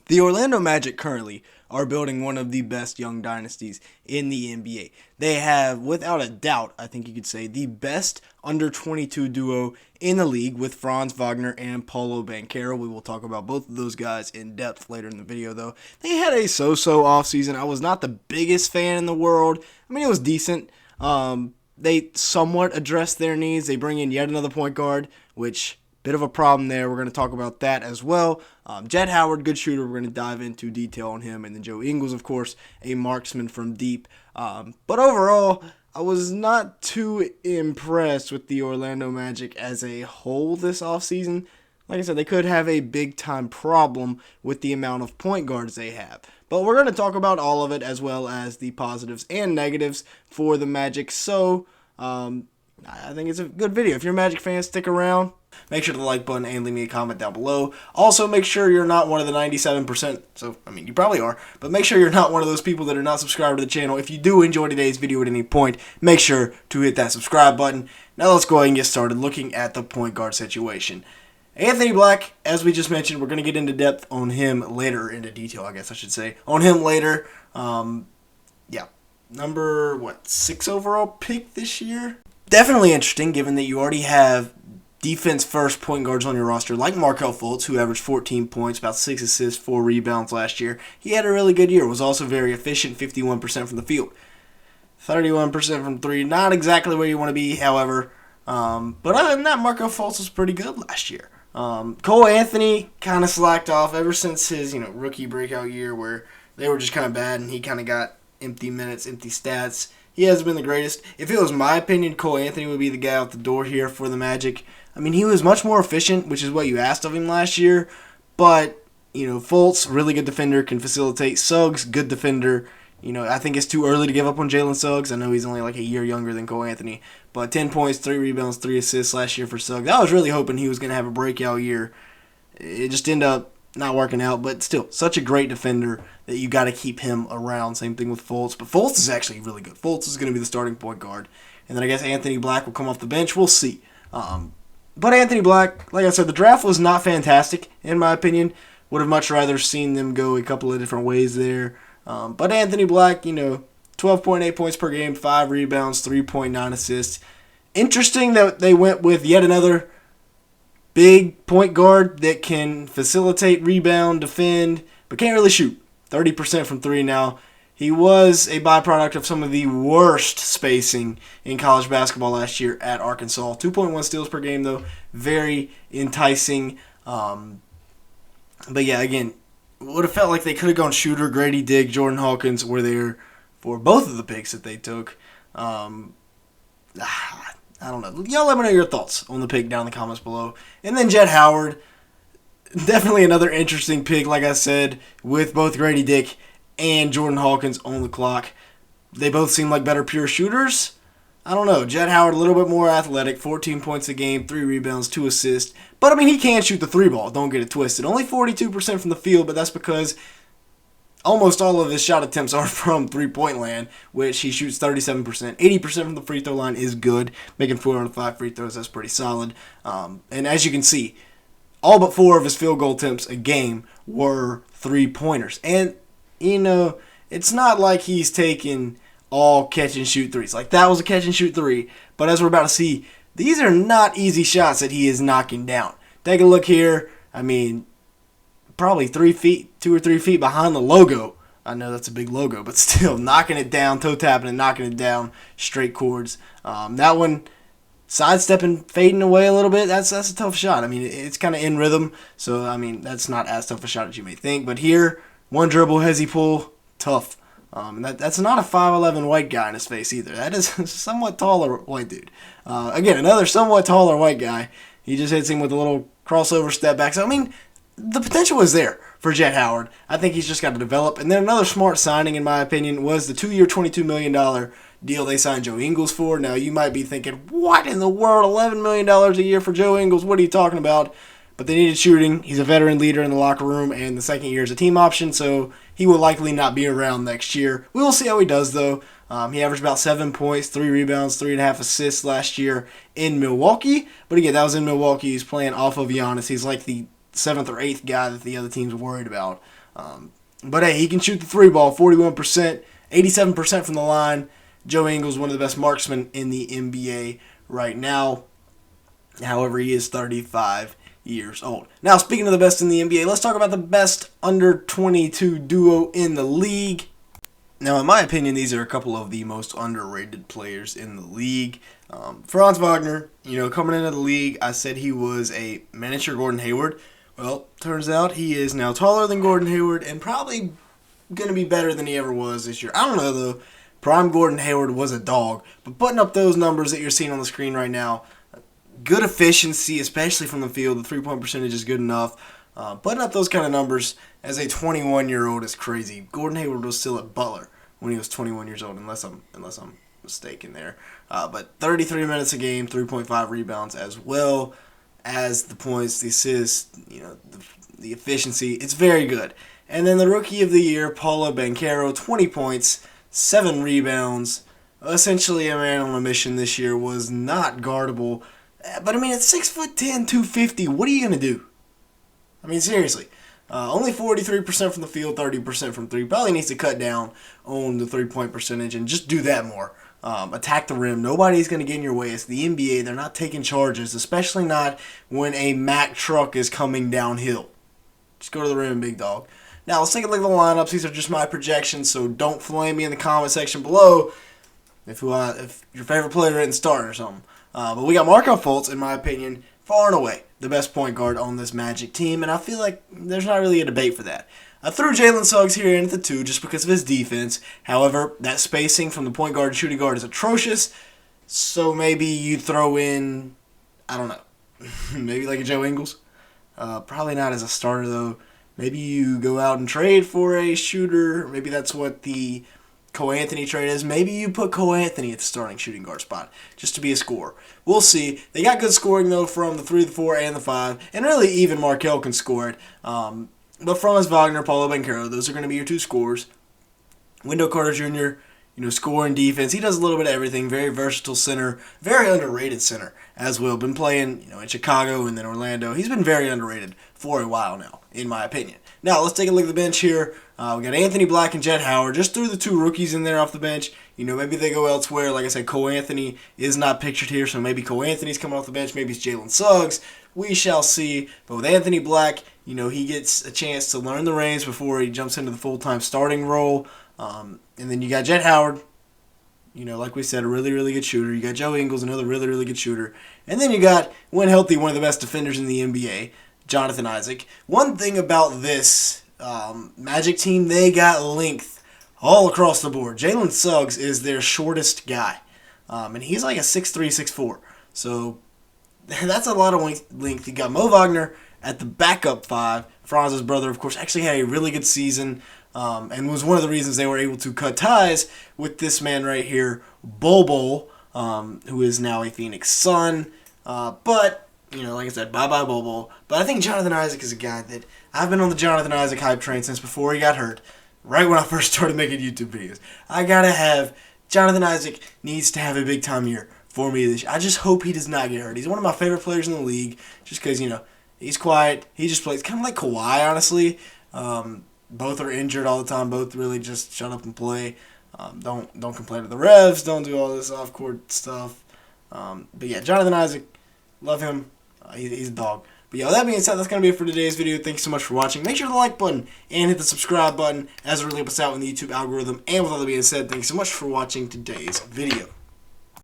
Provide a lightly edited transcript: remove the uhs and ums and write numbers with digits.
The Orlando Magic currently are building one of the best young dynasties in the NBA. They have, without a doubt, I think you could say, the best under 22 duo in the league with Franz, Wagner, and Paolo Banchero. We will talk about both of those guys in depth later in the video, though. They had a so-so offseason. I was not the biggest fan in the world. I mean, it was decent. They somewhat addressed their needs. They bring in yet another point guard, which bit of a problem there. We're going to talk about that as well. Jett Howard, good shooter. We're going to dive into detail on him. And then Joe Ingles, of course, a marksman from deep. But overall, I was not too impressed with the Orlando Magic as a whole this offseason. Like I said, they could have a big-time problem with the amount of point guards they have. But we're going to talk about all of it as well as the positives and negatives for the Magic. So, I think it's a good video. If you're a Magic fan, stick around. Make sure to like button and leave me a comment down below. Also, make sure you're not one of the 97%. So, I mean, you probably are. But make sure you're not one of those people that are not subscribed to the channel. If you do enjoy today's video at any point, make sure to hit that subscribe button. Now let's go ahead and get started looking at the point guard situation. Anthony Black, as we just mentioned, we're going to get into depth on him later, into detail, I guess I should say, on him later. Yeah, number, 6 overall pick this year? Definitely interesting, given that you already have defense-first point guards on your roster, like Markelle Fultz, who averaged 14 points, about 6 assists, 4 rebounds last year. He had a really good year, was also very efficient, 51% from the field. 31% from 3, not exactly where you want to be, however. But other than that, Markelle Fultz was pretty good last year. Cole Anthony kind of slacked off ever since his rookie breakout year where they were just kind of bad and he kind of got empty minutes, empty stats. He hasn't been the greatest. If it was my opinion, Cole Anthony would be the guy out the door here for the Magic. I mean, he was much more efficient, which is what you asked of him last year. But, Fultz, really good defender, can facilitate. Suggs, good defender. I think it's too early to give up on Jalen Suggs. I know he's only like a year younger than Cole Anthony. But 10 points, 3 rebounds, 3 assists last year for Suggs. I was really hoping he was going to have a breakout year. It just ended up not working out. But still, such a great defender that you got to keep him around. Same thing with Fultz. But Fultz is actually really good. Fultz is going to be the starting point guard. And then I guess Anthony Black will come off the bench. We'll see. But Anthony Black, like I said, the draft was not fantastic, in my opinion. Would have much rather seen them go a couple of different ways there. But Anthony Black, 12.8 points per game, 5 rebounds, 3.9 assists. Interesting that they went with yet another big point guard that can facilitate, rebound, defend, but can't really shoot. 30% from 3 now. He was a byproduct of some of the worst spacing in college basketball last year at Arkansas. 2.1 steals per game, though. Very enticing. But yeah, again, would have felt like they could have gone shooter. Grady Dick, Jordan Hawkins were there for both of the picks that they took. I don't know. Y'all let me know your thoughts on the pick down in the comments below. And then Jett Howard, definitely another interesting pick, like I said, with both Grady Dick and Jordan Hawkins on the clock. They both seem like better pure shooters. I don't know. Jett Howard, a little bit more athletic, 14 points a game, 3 rebounds, 2 assists. But, I mean, he can shoot the 3 ball. Don't get it twisted. Only 42% from the field, but that's because almost all of his shot attempts are from three-point land, which he shoots 37%. 80% from the free throw line is good. Making 4 out of 5 free throws, that's pretty solid. And as you can see, all but 4 of his field goal attempts a game were three-pointers. And it's not like he's taking all catch-and-shoot threes. Like, that was a catch-and-shoot 3. But as we're about to see, these are not easy shots that he is knocking down. Take a look here. I mean, probably 2 or 3 feet behind the logo. I know that's a big logo, but still, knocking it down, toe-tapping and knocking it down, straight chords. That one, sidestepping, fading away a little bit, that's a tough shot. I mean, it's kind of in rhythm, so, I mean, that's not as tough a shot as you may think. But here, one dribble, hezzy pull, tough. That's not a 5'11" white guy in his face either. That is a somewhat taller white dude. Again, another somewhat taller white guy. He just hits him with a little crossover step back. So, I mean, the potential is there for Jett Howard. I think he's just got to develop. And then another smart signing, in my opinion, was the 2-year, $22 million deal they signed Joe Ingles for. Now, you might be thinking, what in the world? $11 million a year for Joe Ingles? What are you talking about? But they needed shooting. He's a veteran leader in the locker room, and the second year is a team option, so he will likely not be around next year. We will see how he does, though. He averaged about 7 points, 3 rebounds, 3.5 assists last year in Milwaukee. But again, that was in Milwaukee. He's playing off of Giannis. He's like the 7th or 8th guy that the other team's worried about. But hey, he can shoot the 3 ball, 41%, 87% from the line. Joe Ingles, one of the best marksmen in the NBA right now. However, he is 35 years old. Now, speaking of the best in the NBA, let's talk about the best under-22 duo in the league. Now, in my opinion, these are a couple of the most underrated players in the league. Franz Wagner, coming into the league, I said he was a miniature Gordon Hayward. Well, turns out he is now taller than Gordon Hayward and probably going to be better than he ever was this year. I don't know, though. Prime Gordon Hayward was a dog. But putting up those numbers that you're seeing on the screen right now, good efficiency, especially from the field. The three-point percentage is good enough. Putting up those kind of numbers as a 21-year-old is crazy. Gordon Hayward was still at Butler when he was 21 years old, unless I'm mistaken there. But 33 minutes a game, 3.5 rebounds, as well as the points, the assists, the efficiency. It's very good. And then the Rookie of the Year, Paolo Banchero, 20 points, 7 rebounds. Essentially a man on a mission this year, was not guardable. But, at 6'10", 250, what are you going to do? Seriously. Only 43% from the field, 30% from three. Probably needs to cut down on the three-point percentage and just do that more. Attack the rim. Nobody's going to get in your way. It's the NBA. They're not taking charges, especially not when a Mack truck is coming downhill. Just go to the rim, big dog. Now, let's take a look at the lineups. These are just my projections, so don't flame me in the comment section below if your favorite player isn't starting or something. But we got Markelle Fultz, in my opinion, far and away the best point guard on this Magic team, and I feel like there's not really a debate for that. I threw Jalen Suggs here in at the 2 just because of his defense. However, that spacing from the point guard and shooting guard is atrocious, so maybe you throw in, I don't know, maybe like a Joe Ingles. Probably not as a starter, though. Maybe you go out and trade for a shooter. Maybe that's what the Cole Anthony trade is. Maybe you put Cole Anthony at the starting shooting guard spot just to be a scorer. We'll see. They got good scoring, though, from the 3, the 4, and the 5. And really, even Markelle can score it. But Franz Wagner, Paolo Banchero, those are going to be your 2 scorers. Wendell Carter Jr., scoring defense. He does a little bit of everything. Very versatile center. Very underrated center as well. Been playing, in Chicago and then Orlando. He's been very underrated for a while now, in my opinion. Now, let's take a look at the bench here. We got Anthony Black and Jett Howard. Just threw the 2 rookies in there off the bench. Maybe they go elsewhere. Like I said, Cole Anthony is not pictured here, so maybe Cole Anthony's coming off the bench. Maybe it's Jalen Suggs. We shall see. But with Anthony Black, he gets a chance to learn the reins before he jumps into the full-time starting role. And then you got Jett Howard, like we said, a really, really good shooter. You got Joe Ingles, another really, really good shooter. And then you got, when healthy, one of the best defenders in the NBA, Jonathan Isaac. One thing about this Magic team, they got length all across the board. Jalen Suggs is their shortest guy, and he's like a 6'3", 6'4". So that's a lot of length. You got Mo Wagner at the backup 5. Franz's brother, of course, actually had a really good season and was one of the reasons they were able to cut ties with this man right here, Bobo, who is now a Phoenix Sun. But like I said, bye-bye Bobo. But I think Jonathan Isaac is a guy that I've been on the Jonathan Isaac hype train since before he got hurt, right when I first started making YouTube videos. Jonathan Isaac needs to have a big-time year for me this year. I just hope he does not get hurt. He's one of my favorite players in the league just because, he's quiet. He just plays kind of like Kawhi, honestly. Both are injured all the time. Both really just shut up and play. Don't complain to the refs. Don't do all this off-court stuff. But yeah, Jonathan Isaac, love him. He's a dog. But yeah, with that being said, that's going to be it for today's video. Thanks so much for watching. Make sure to like button and hit the subscribe button as it really helps us out in the YouTube algorithm. And with all that being said, thanks so much for watching today's video.